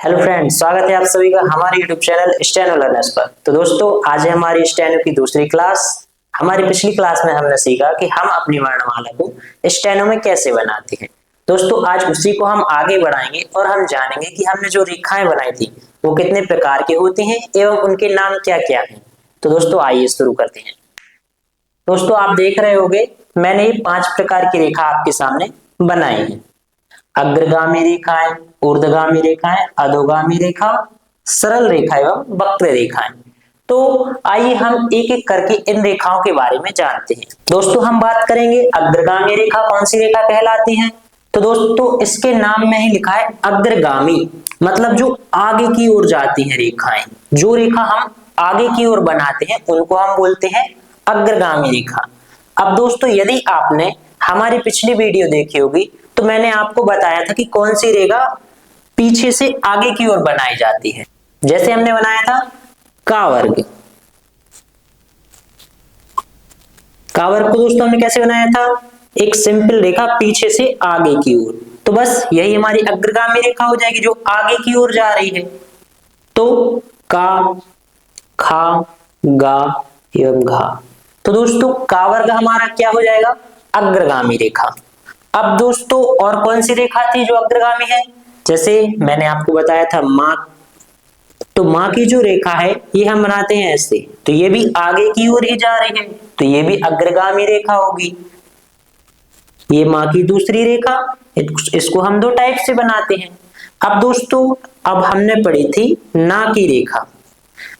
Hello friends, स्वागत है आप सभी का हमारे यूट्यूब चैनल स्टेनो लर्नर्स पर। तो दोस्तों, आज है हमारी स्टेनो की दूसरी क्लास। हमारी पिछली क्लास में हमने सीखा कि हम अपनी वर्णमाला को स्टेनो में कैसे बनाते हैं। दोस्तों, आज उसी को हम आगे बढ़ाएंगे और हम जानेंगे कि हमने जो रेखाएं बनाई थी वो कितने प्रकार की होती हैं एवं उनके नाम क्या क्या हैं। तो दोस्तों, आइए शुरू करते हैं। दोस्तों, आप देख रहे होंगे मैंने ये 5 प्रकार की रेखा आपके सामने बनाई है। अग्रगामी रेखाएं, ऊर्ध्वगामी रेखाएं, अधोगामी रेखा, सरल रेखा एवं वक्र रेखाएं। तो आइए हम एक एक करके इन रेखाओं के बारे में जानते हैं। दोस्तों, हम बात करेंगे अग्रगामी रेखा कौन सी रेखा कहलाती है। तो दोस्तों, इसके नाम में ही लिखा है अग्रगामी, मतलब जो आगे की ओर जाती है रेखाएं। जो रेखा हम आगे की ओर बनाते हैं उनको हम बोलते हैं अग्रगामी रेखा। अब दोस्तों, यदि आपने हमारी पिछली वीडियो देखी होगी तो मैंने आपको बताया था कि कौन सी रेखा पीछे से आगे की ओर बनाई जाती है। जैसे हमने बनाया था का वर्ग। का वर्ग को दोस्तों हमने कैसे बनाया था? एक सिंपल रेखा पीछे से आगे की ओर। तो बस यही हमारी अग्रगामी रेखा हो जाएगी जो आगे की ओर जा रही है। तो का, खा, गा एवं घा। तो दोस्तों, का वर्ग हमारा क्या हो जाएगा? अग्रगामी रेखा। अब दोस्तों, और कौन सी रेखा थी जो अग्रगामी है? जैसे मैंने आपको बताया था माँ। तो माँ की जो रेखा है ये हम बनाते हैं ऐसे, तो ये भी आगे की ओर ही जा रही है, तो ये भी अग्रगामी रेखा होगी। ये माँ की दूसरी रेखा, इसको हम दो टाइप से बनाते हैं। अब दोस्तों, अब हमने पढ़ी थी ना की रेखा।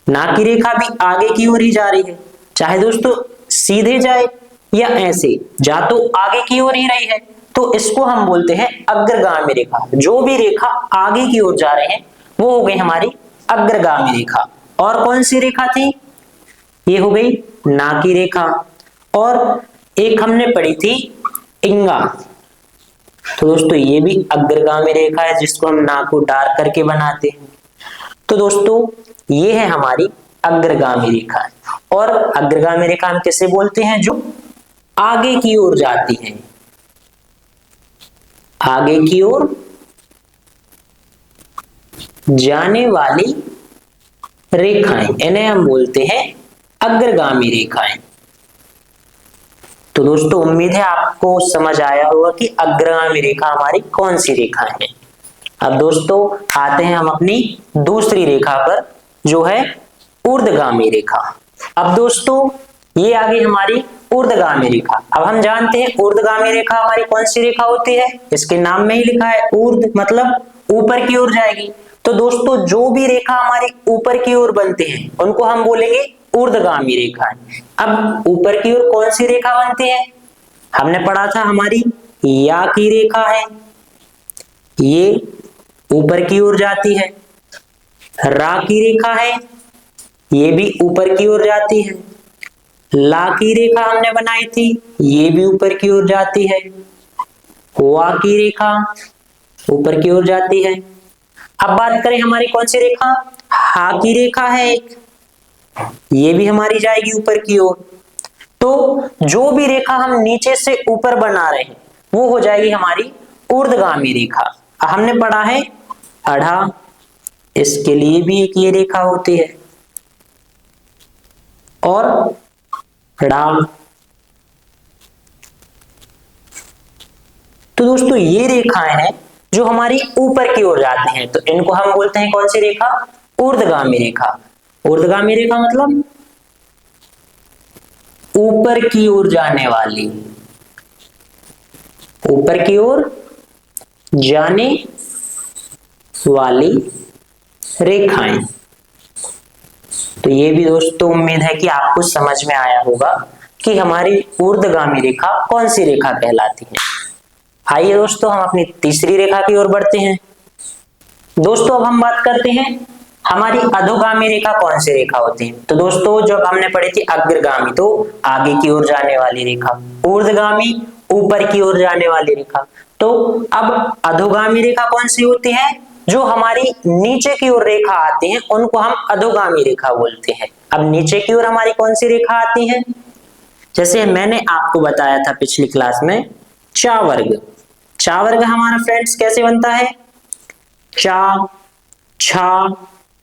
ना की रेखा भी आगे की ओर ही जा रही है, चाहे दोस्तों सीधे जाए या ऐसे, जा तो आगे की ओर ही रही है, तो इसको हम बोलते हैं अग्रगामी रेखा। जो भी रेखा आगे की ओर जा रहे हैं वो हो गई हमारी अग्रगामी रेखा। और कौन सी रेखा थी? ये हो गई ना की रेखा। और एक हमने पढ़ी थी इंगा। तो दोस्तों, ये भी अग्रगामी रेखा है जिसको हम ना को डार्क करके बनाते हैं। तो दोस्तों, ये है हमारी अग्रगामी रेखा। और अग्रगामी रेखा हम किसे बोलते हैं? जो आगे की ओर जाती है। आगे की ओर जाने वाली रेखाएं, इन्हें हम बोलते हैं अग्रगामी रेखाएं। तो दोस्तों, उम्मीद है आपको समझ आया होगा कि अग्रगामी रेखा हमारी कौन सी रेखाएं हैं। अब दोस्तों, आते हैं हम अपनी दूसरी रेखा पर, जो है ऊर्ध्वगामी रेखा। अब दोस्तों, ये आ गई हमारी ऊर्ध्वगामी रेखा। अब हम जानते हैं ऊर्ध्वगामी रेखा हमारी कौन सी रेखा होती है। इसके नाम में ही लिखा है ऊर्ध्व, मतलब ऊपर की ओर जाएगी। तो दोस्तों, जो भी रेखा हमारी ऊपर की ओर बनते हैं उनको हम बोलेंगे ऊर्ध्वगामी रेखा। अब ऊपर की ओर कौन सी रेखा बनती है? हमने पढ़ा था हमारी या की रेखा है, ये ऊपर की ओर जाती है। रा की रेखा है, ये भी ऊपर की ओर जाती है। ला की रेखा हमने बनाई थी, ये भी ऊपर की ओर जाती है। वा की रेखा ऊपर की ओर जाती है। अब बात करें हमारी कौन सी रेखा? हा की रेखा है एक, ये भी हमारी जाएगी ऊपर की ओर। तो जो भी रेखा हम नीचे से ऊपर बना रहे हैं वो हो जाएगी हमारी ऊर्ध्वगामी रेखा। हमने पढ़ा है अढ़ा, इसके लिए भी एक ये रेखा होती है। और राम। तो दोस्तों, ये रेखाएं हैं जो हमारी ऊपर की ओर जाते हैं, तो इनको हम बोलते हैं कौन सी रेखा? ऊर्ध्वगामी रेखा। ऊर्ध्वगामी रेखा मतलब ऊपर की ओर जाने वाली, ऊपर की ओर जाने वाली रेखाएं। तो ये भी दोस्तों उम्मीद है कि आपको समझ में आया होगा कि हमारी ऊर्ध्वगामी रेखा कौन सी रेखा कहलाती है। आइए दोस्तों, हम अपनी तीसरी रेखा की ओर बढ़ते हैं। दोस्तों, अब हम बात करते हैं हमारी अधोगामी रेखा कौन सी रेखा होती है। तो दोस्तों, जब हमने पढ़ी थी अग्रगामी, तो आगे की ओर जाने वाली रेखा, ऊर्ध्वगामी ऊपर की ओर जाने वाली रेखा। तो अब अधोगामी रेखा कौन सी होती है? जो हमारी नीचे की ओर रेखा आती है उनको हम अधोगामी रेखा बोलते हैं। अब नीचे की ओर हमारी कौन सी रेखा आती है? जैसे मैंने आपको बताया था पिछली क्लास में चा वर्ग। चा वर्ग हमारा फ्रेंड्स कैसे बनता है? चा छा,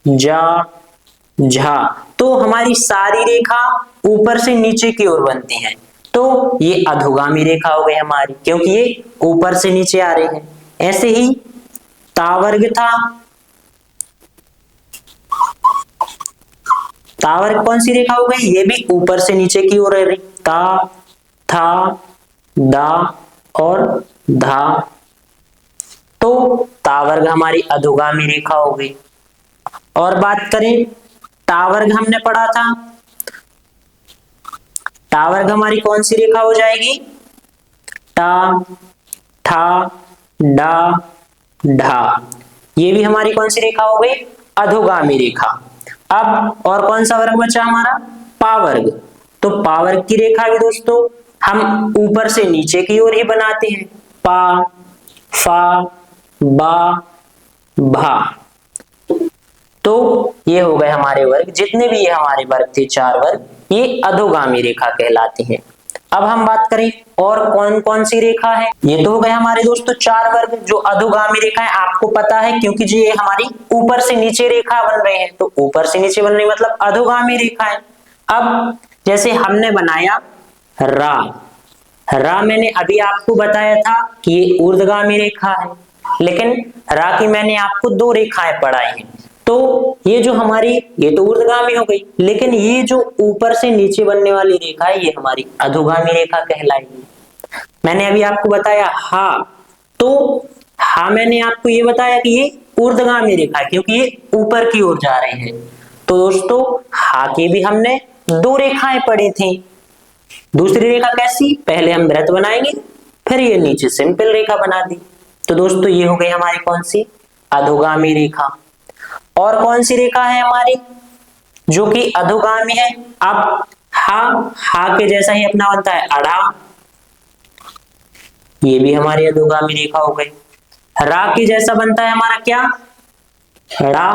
जा, झा। तो हमारी सारी रेखा ऊपर से नीचे की ओर बनती है, तो ये अधोगामी रेखा हो गई हमारी, क्योंकि ये ऊपर से नीचे आ रही है। ऐसे ही तावर्ग था, तावर्ग कौन सी रेखा हो गई, ये भी ऊपर से नीचे की ओर रही, ता, था, दा और धा। तो तावर्ग हमारी अधोगामी रेखा हो गई। और बात करें टावर्ग, हमने पढ़ा था, टावर्ग हमारी कौन सी रेखा हो जाएगी, टा, ठा, डा, ढा। ये भी हमारी कौन सी रेखा हो गई, अधोगामी रेखा। अब और कौन सा वर्ग बचा हमारा, पावर्ग। तो पावर्ग की रेखा भी दोस्तों हम ऊपर से नीचे की ओर ही बनाते हैं, पा, फा, बा, भा। तो ये हो गए हमारे वर्ग, जितने भी ये हमारे वर्ग थे 4 वर्ग, ये अधोगामी रेखा कहलाती है। अब हम बात करें और कौन कौन सी रेखा है। ये तो हो गए हमारे दोस्तों 4 वर्ग जो अधोगामी रेखा है, आपको पता है क्योंकि जी ये हमारी ऊपर से नीचे रेखा बन रहे हैं, तो ऊपर से नीचे बन रही मतलब अधोगामी रेखा है। अब जैसे हमने बनाया रा, रा मैंने अभी आपको बताया था कि ये ऊर्ध्वगामी रेखा है, लेकिन रा की मैंने आपको 2 रेखाएं पढ़ाई हैं। तो ये जो हमारी, ये तो ऊर्ध्वगामी हो गई, लेकिन ये जो ऊपर से नीचे बनने वाली रेखा है ये हमारी अधोगामी रेखा कहलाएगी। मैंने अभी आपको बताया हा, तो हा मैंने आपको ये बताया कि ये ऊर्ध्वगामी रेखा है क्योंकि ये ऊपर की ओर जा रही है। तो दोस्तों हा की भी हमने 2 रेखाएं पढ़ी थी। दूसरी रेखा कैसी, पहले हम वृत्त बनाएंगे फिर ये नीचे सिंपल रेखा बना दी। तो दोस्तों ये हो गई हमारी कौन सी, अधोगामी रेखा। और कौन सी रेखा है हमारी जो कि अधोगामी है, अब हा के जैसा ही अपना बनता है अड़ा, ये भी हमारी अधोगामी रेखा हो गई। रा के जैसा बनता है हमारा क्या, ड़ा,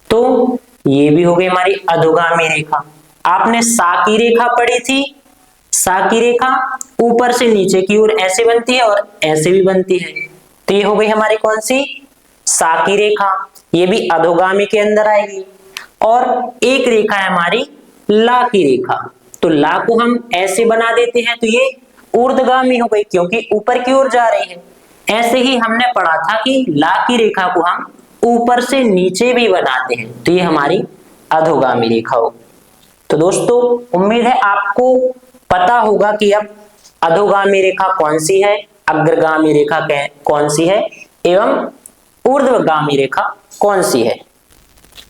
तो ये भी हो गई हमारी अधोगामी रेखा। आपने सा की रेखा पढ़ी थी, सा की रेखा ऊपर से नीचे की ओर ऐसे बनती है और ऐसे भी बनती है, तो ये हो गई हमारी कौन सी, सा की रेखा, ये भी अधोगामी के अंदर आएगी। और एक रेखा है हमारी ला की रेखा, तो ला को हम ऐसे बना देते हैं तो ये ऊर्ध्वगामी हो गई क्योंकि ऊपर की ओर जा रही है। ऐसे ही हमने पढ़ा था कि ला की रेखा को हम ऊपर से नीचे भी बनाते हैं, तो ये हमारी अधोगामी रेखा हो। तो दोस्तों उम्मीद है आपको पता होगा कि अब अधोगामी रेखा कौन सी है, अग्रगामी रेखा कौन सी है एवं ऊर्ध्वगामी रेखा कौन सी है।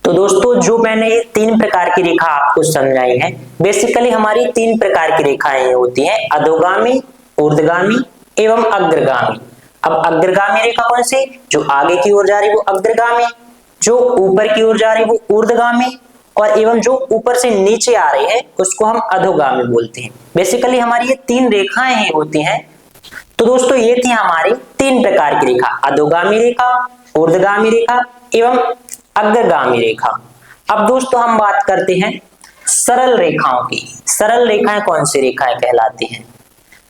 तो दोस्तों जो मैंने ये 3 प्रकार की रेखा आपको समझाई है, बेसिकली हमारी 3 प्रकार की रेखाएं होती हैं, अधोगामी, ऊर्ध्वगामी एवं अग्रगामी। अब अग्रगामी रेखा कौन सी, जो आगे की ओर जा रही वो अग्रगामी, जो ऊपर की ओर जा रही वो ऊर्ध्वगामी, और एवं जो ऊपर से नीचे आ रही है उसको हम अधोगामी बोलते हैं। बेसिकली हमारी ये 3 रेखाएं ही होती हैं। तो दोस्तों ये थी हमारी 3 प्रकार की रेखा, अधोगामी रेखा, ऊर्ध्वगामी रेखा एवं अग्रगामी रेखा। अब दोस्तों हम बात करते हैं सरल रेखाओं की। सरल रेखाएं कौन सी रेखाएं कहलाती हैं।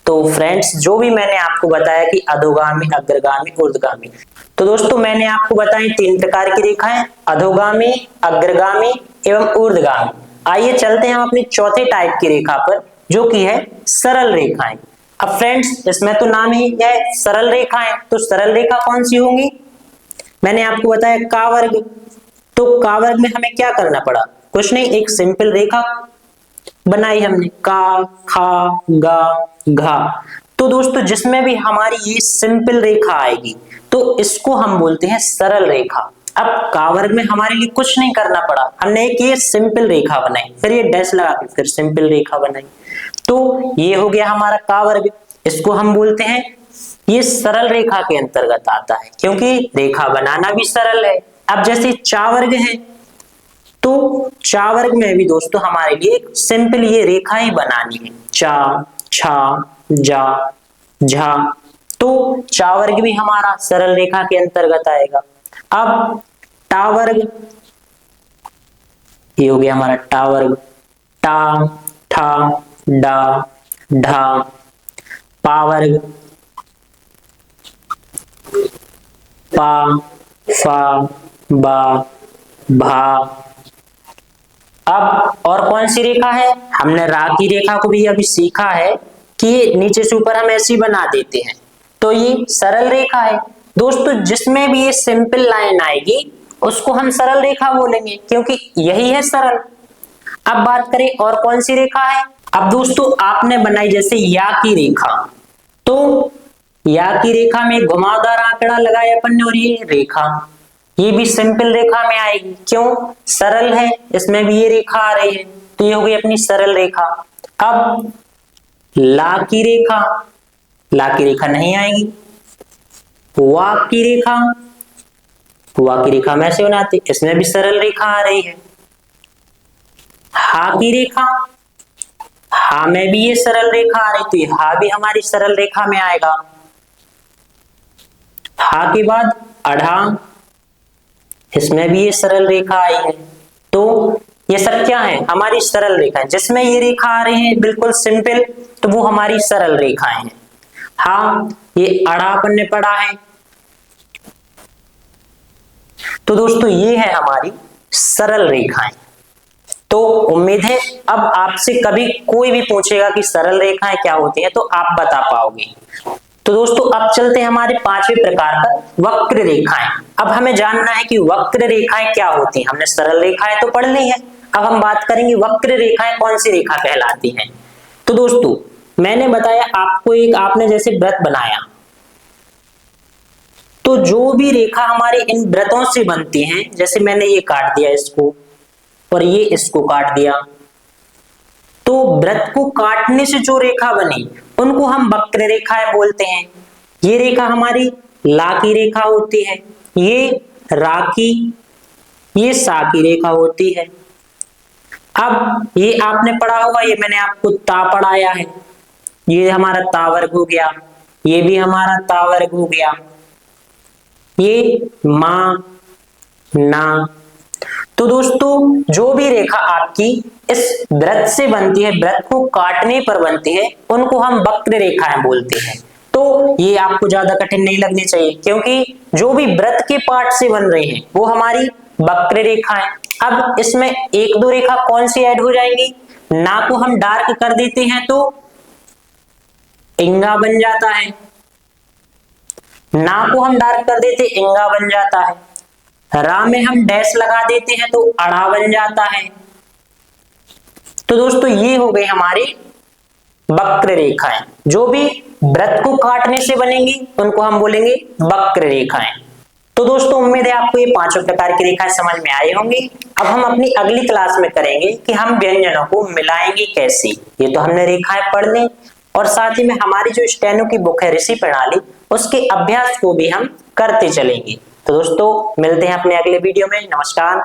तो फ्रेंड्स जो भी मैंने आपको बताया कि अधोगामी, अग्रगामी, ऊर्ध्वगामी, तो दोस्तों मैंने आपको बताई 3 प्रकार की रेखाएं, अधोगामी, अग्रगामी एवं ऊर्ध्वगामी। आइए चलते हैं हम अपनी चौथे टाइप की रेखा पर जो कि है सरल रेखाएं। अब फ्रेंड्स इसमें तो नाम ही है सरल रेखाएं, तो सरल रेखा कौन सी होंगी, मैंने आपको बताया का वर्ग। तो का वर्ग में हमें क्या करना पड़ा, कुछ नहीं, एक सिंपल रेखा बनाई हमने, का, खा, गा, घा। तो दोस्तों जिसमें भी हमारी ये सिंपल रेखा आएगी तो इसको हम बोलते हैं सरल रेखा। अब का वर्ग में हमारे लिए कुछ नहीं करना पड़ा, हमने एक ये सिंपल रेखा बनाई, फिर ये डैश लगा के फिर सिंपल रेखा बनाई, तो ये हो गया हमारा का वर्ग। इसको हम बोलते हैं, ये सरल रेखा के अंतर्गत आता है क्योंकि रेखा बनाना भी सरल है। अब जैसे चा वर्ग है, तो चा वर्ग में भी दोस्तों हमारे लिए एक सिंपल ये रेखा ही बनानी है, चा, छा, जा, झा। तो चा वर्ग भी हमारा सरल रेखा के अंतर्गत आएगा। अब टा वर्ग, ये हो गया हमारा टा वर्ग, टा, ठा, डा, ढा। पा वर्ग, पा, फा, बा, भा। अब और कौन सी रेखा है? हमने रा की रेखा को भी अभी सीखा है कि ये नीचे से ऊपर हम ऐसी बना देते हैं, तो ये सरल रेखा है। दोस्तों जिसमें भी ये सिंपल लाइन आएगी उसको हम सरल रेखा बोलेंगे, क्योंकि यही है सरल। अब बात करें और कौन सी रेखा है। अब दोस्तों आपने बनाई जैसे या की रेखा, तो या की रेखा में घुमावदार आंकड़ा लगाया अपन ने और ये रेखा, ये भी सिंपल रेखा में आएगी, क्यों? सरल है, इसमें भी ये रेखा आ रही है, तो ये हो गई अपनी सरल रेखा। अब ला की रेखा, ला की रेखा नहीं आएगी। वा की रेखा, वा की रेखा में ऐसे बनाते, इसमें भी सरल रेखा आ रही है। हा की रेखा, हा में भी ये सरल रेखा आ रही, तो ये हा भी हमारी सरल रेखा में आएगा। हा के बाद अढ़ा, इसमें भी ये सरल रेखा आई है। तो ये सब क्या है? हमारी सरल रेखा है। जिसमें ये रेखा आ रही है बिल्कुल सिंपल, तो वो हमारी सरल रेखाएं हैं। हाँ, ये अड़ा अपन ने पढ़ा है। तो दोस्तों ये है हमारी सरल रेखाएं। तो उम्मीद है अब आपसे कभी कोई भी पूछेगा कि सरल रेखाएं क्या होती हैं तो आप बता पाओगे। तो दोस्तों अब चलते हैं हमारे पांचवें प्रकार पर, वक्र रेखाएं। अब हमें जानना है कि वक्र रेखाएं क्या होती हैं। हमने सरल रेखाएं तो पढ़ ली हैं, अब हम बात करेंगे वक्र रेखाएं कौन सी रेखा कहलाती हैं। तो दोस्तों मैंने बताया आपको, एक आपने जैसे व्रत बनाया, तो जो भी रेखा हमारी इन व्रतों से बनती हैं, जैसे मैंने ये काट दिया इसको और ये इसको काट दिया, तो व्रत को काटने से जो रेखा बनी उनको हम वक्र रेखाएं बोलते हैं। ये रेखा हमारी ला की रेखा होती है, ये रा की, ये सा की रेखा होती है। अब ये आपने पढ़ा होगा, ये मैंने आपको ता पढ़ाया है, ये हमारा ता वर्ग हो गया, ये भी हमारा ता वर्ग हो गया, ये मा, ना। तो दोस्तों जो भी रेखा आपकी इस वृत्त से बनती है, वृत्त को काटने पर बनती है, उनको हम वक्र रेखाएं बोलते हैं। तो ये आपको ज्यादा कठिन नहीं लगनी चाहिए, क्योंकि जो भी वृत्त के पार्ट से बन रहे हैं वो हमारी वक्र रेखाएं। अब इसमें एक दो रेखा कौन सी ऐड हो जाएंगी? ना को हम डार्क कर देते हैं तो इंगा बन जाता है, ना को हम डार्क कर देते इंगा बन जाता है, रा में हम डैश लगा देते हैं तो अड़ा बन जाता है। तो दोस्तों ये हो गई हमारी वक्र रेखाएं। जो भी वृत्त को काटने से बनेंगी उनको हम बोलेंगे वक्र रेखाएं। तो दोस्तों उम्मीद है आपको ये पांचों प्रकार की रेखाएं समझ में आई होंगी। अब हम अपनी अगली क्लास में करेंगे कि हम व्यंजनों को मिलाएंगे कैसे। ये तो हमने रेखाएं पढ़ ली, और साथ ही में हमारी जो स्टेनो की बुक है ऋषि प्रणाली, उसके अभ्यास को भी हम करते चलेंगे। तो दोस्तों मिलते हैं अपने अगले वीडियो में। नमस्कार।